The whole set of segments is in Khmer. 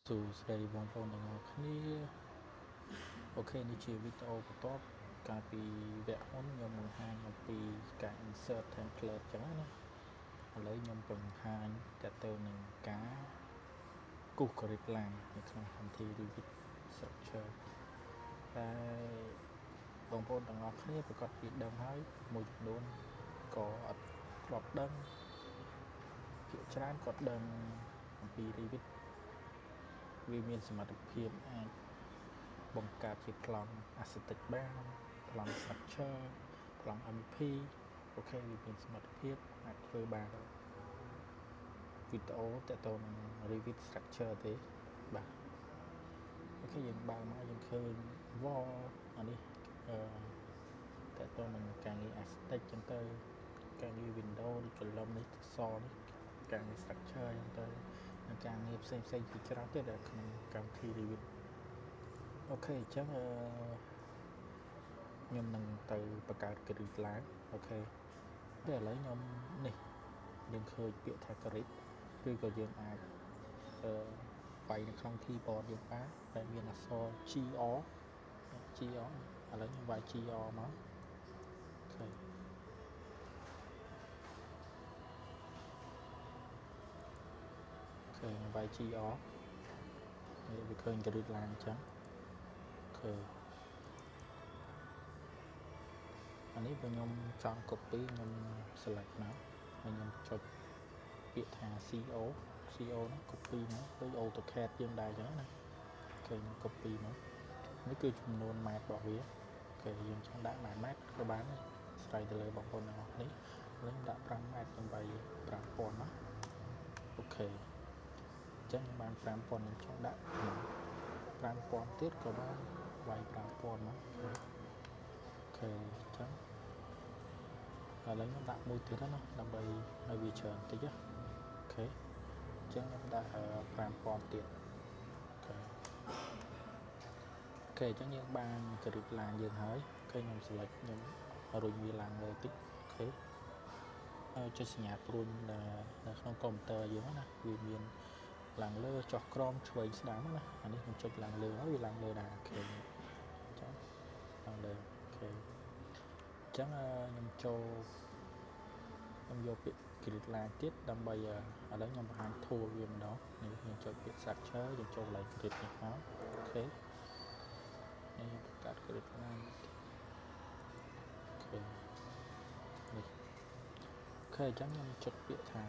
សួស្តីបងប្អូនទាំងអស់គ្នាអូខេនេះជាវីដេអូបន្ទាប់កាលពីវគ្គមុនខ្ញុំបង្ហាញអំពីការ insert template ចឹងណាឥឡូវខ្ញុំបង្ហាញទាក់ទងនឹងការគូស grid line នៅក្នុងកម្មវិធី Revit Structure តែបងប្អូនទាំងអស់គ្នាប្រកាសជាដឹងហើយមួយចំនួនក៏អត់ធ្លាប់ដឹងភាគច្រើនគាត់ដឹងអំពី Revit វាមានសមត្ថភាពអាចបង្កើតជាប្លង់ aesthetic បានប្លង់ structure ប្លង់ MEP អូខេវាមានសមត្ថភាពអាចធ្វើបានវីដេអូទាក់ទងនឹង Revit structure ទេបាទអូខេយើងបើកមកយើងឃើញ wall អានេះទាក់ទងនឹងការងារ aesthetic ចឹងទៅការងារ window ឬ column នេះសនេះការងារ structure ចឹងទៅនិងការងារផ្សេងៗជាច្រើនទៀតនៅក្នុងកម្មវិធី Revit អូខេអញ្ចឹងខ្ញុំនឹងទៅបង្កើត grid ឡើងអូខេពេលឥឡូវខ្ញុំនេះយើងឃើញពាក្យថា grid ឬក៏យើងអាចវាយនៅក្នុង keyboard យើងបានតែមានអក្សរ GR ឥឡូវខ្ញុំវាយ GR មកអូខេខ្ញុំវាយ GR នេះវាឃើញ grid ឡើងអញ្ចឹងអូខេអានេះបើខ្ញុំចង់ copy ខ្ញុំ select មកហើយខ្ញុំចុចពាក្យថា CO ហ្នឹង copy មកដូច AutoCAD យើងដែរអញ្ចឹងណាអូខេខ្ញុំ copy មកនេះគឺចំនួនម៉ែត្ររបស់វាអូខេយើងចង់ដាក់1ម៉ែត្រក៏បានដែរស្រ័យទៅលើបងប្អូនទាំងអស់គ្នាឥឡូវខ្ញុំដាក់5ម៉ែត្រខ្ញុំវាយ5000មកអូខេអញ្ចឹងខ្ញុំបាន5000ខ្ញុំចង់ដាក់5000ទៀតក៏បានវាយ5000មកអូខេអញ្ចឹងឥឡូវខ្ញុំដាក់មួយទៀតណាដើម្បីឲ្យវាច្រើនតិចអូខេអញ្ចឹងខ្ញុំដាក់5000ទៀតអូខេអញ្ចឹងយើងបាន grid line យើងហើយអូខេខ្ញុំ select ខ្ញុំរុញវាឡើងលើតិចអូខេចុចសញ្ញាព្រួញនៅក្នុងកុំព្យូទ័រយើងណាវាមានឡើងលើចុះក្រោមឆ្វេងស្ដាំណាអានេះខ្ញុំចុចឡើងលើហើយវាឡើងលើដែរអូខេអញ្ចឹងឡើងលើអូខេអញ្ចឹងខ្ញុំខ្ញុំយកពាក្យ grid line ទៀតដើម្បីឥឡូវខ្ញុំបង្ហាញ tool វាម្ដងនេះខ្ញុំចុចពាក្យ structure យើងចូលកន្លែង grid នេះមកអូខេនេះខ្ញុំបង្កើត grid line អូខេនេះអូខេអញ្ចឹងខ្ញុំចុចពាក្យថា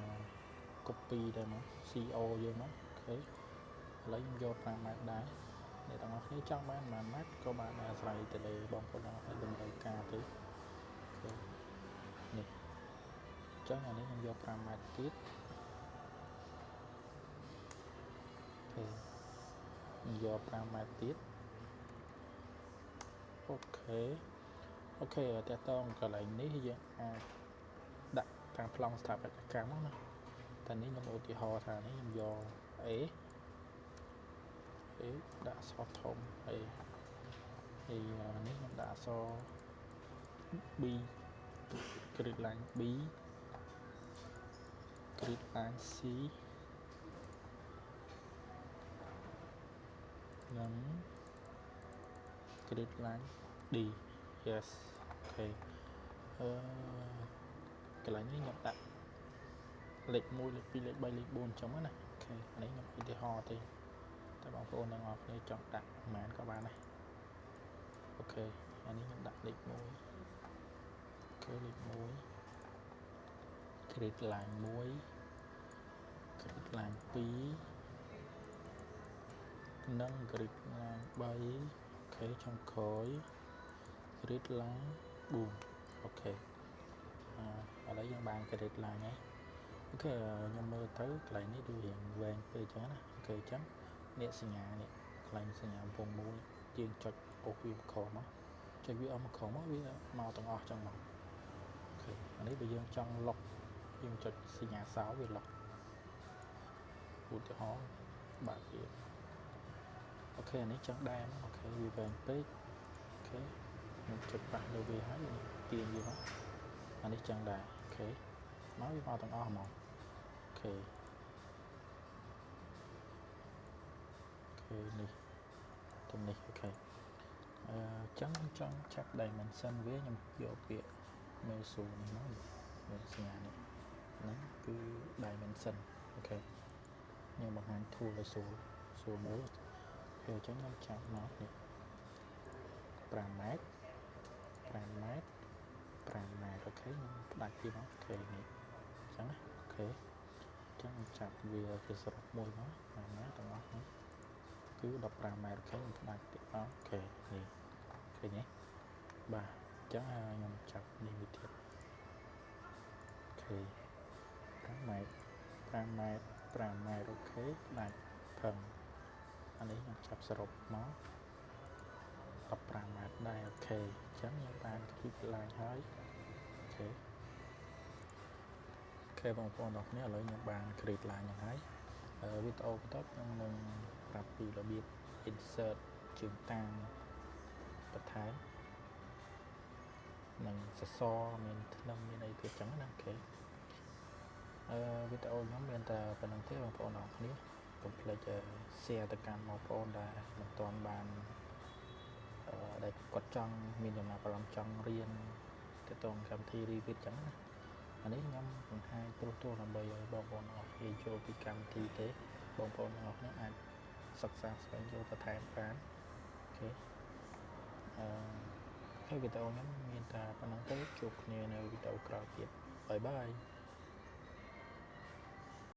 copy ទៅមក CO យើងមកអូខេឥឡូវខ្ញុំយក5ម៉ែត្រដែរអ្នកទាំងអស់គ្នាចង់បានប៉ុន្មានម៉ែត្រក៏បានអាស្រ័យទៅលើបងប្អូនទាំងអស់គ្នាតម្រូវការទៅអូខេនេះអញ្ចឹងអានេះខ្ញុំយក5ម៉ែត្រទៀតអូខេខ្ញុំយក5ម៉ែត្រទៀតអូខេតើតើកន្លែងនេះយើងអាចដាក់តាមប្លង់ស្ថាបត្យកម្មណាតែនេះខ្ញុំឧទាហរណ៍ថានេះខ្ញុំយក A ដាក់អក្សរធំ A ហើយនេះខ្ញុំដាក់អក្សរ B grid line B grid line C និង grid line D yes អូខេកន្លែងនេះខ្ញុំដាក់លេខ1លេខ2លេខ3លេខ4អញ្ចឹងណាអូខេអានេះខ្ញុំឧទាហរណ៍ទេតែបងប្អូនទាំងអស់គ្នាចង់ដាក់ប៉ុន្មានក៏បានដែរអូខេអានេះខ្ញុំដាក់លេខ1អូខេលេខ1 grid line 1 grid line 2និង grid line 3អូខេចុងក្រោយ grid line 4អូខេឥឡូវយើងបាន grid line ហើយអូខេខ្ញុំមើលទៅកន្លែងនេះដូចរៀងវែងពេកអញ្ចឹងណាអូខេអញ្ចឹងនេះសញ្ញានេះកន្លែងសញ្ញាវងមូលយើងចុចអូសវាមកក្រោមមកចុចវាអស់មកក្រោមមកវាមកទាំងអស់អញ្ចឹងមកអូខេអានេះបើយើងចង់លុបយើងចុចសញ្ញាសោវាលុបឧទាហរណ៍បើកវាអូខេអានេះចង់ដែរមកអូខេវាវែងពេកអូខេខ្ញុំចុចប៉ះលើវាហើយនេះទាញវាមកអានេះចង់ដែរអូខេមកវាមកទាំងអស់ហ្មងអូខេ នេះទំនេះអូខេចឹងខ្ញុំចង់ចាប់ dimension វាខ្ញុំយកពាក្យមេសូនេះមកនេះសញ្ញានេះហ្នឹងគឺ dimension អូខេខ្ញុំបង្ហាញ tool ឲ្យស្រួលមើលអូខេចឹងខ្ញុំចាប់មកនេះ5 ម៉ែត្រ5 ម៉ែត្រ5 ម៉ែត្រអូខេខ្ញុំផ្ដាច់វាមកអូខេនេះចឹងណាអូខេចឹងខ្ញុំចាប់វាជាសរុបមួយមក5 ម៉ែត្រទាំងអស់ហ្នឹងគឺ15 ម៉ែត្រអូខេខ្ញុំផ្ដាច់ទៀតអូខេនេះឃើញទេបាទអញ្ចឹងខ្ញុំចាប់នេះមួយទៀតអូខេ5 ម៉ែត្រ5 ម៉ែត្រ5 ម៉ែត្រអូខេផ្ដាច់ផឹងអានេះខ្ញុំចាប់សរុបមក15 ម៉ែត្រដែរអូខេអញ្ចឹងខ្ញុំបានគីបឡើងហើយអូខេបងប្អូនអរគ្នាឥឡូវខ្ញុំបាន create ឡើងយ៉ាងហើយវីដេអូបន្ទាប់ខ្ញុំនឹងប្រាប់ពីរបៀប insert ជើងតាមបន្ថែមនិងសសរមានធ្នឹមមានអីទៀតចឹងណាអូខេវីដេអូខ្ញុំមានតែប៉ុណ្្នឹងទេបងប្អូនអរគ្នាកុំភ្លេច share ទៅកាន់បងប្អូនដែលមិនទាន់បានដែលគាត់ចង់មានចំណាប់អារម្មណ៍ចង់រៀនទាក់ទងកម្មវិធី Revit ចឹងណាអានេះខ្ញុំបង្ហាញព្រោះទោះដើម្បីឲ្យបងប្អូនអរគ្នាចូលពីកម្មវិធីទេបងប្អូនអរគ្នាអាចសិក្សាស្វែងយល់បន្ថែមបានអូខេហើយវីដេអូខ្ញុំមានតែប៉ុណ្្នឹងទេជួបគ្នានៅវីដេអូក្រោយទៀតបាយបាយ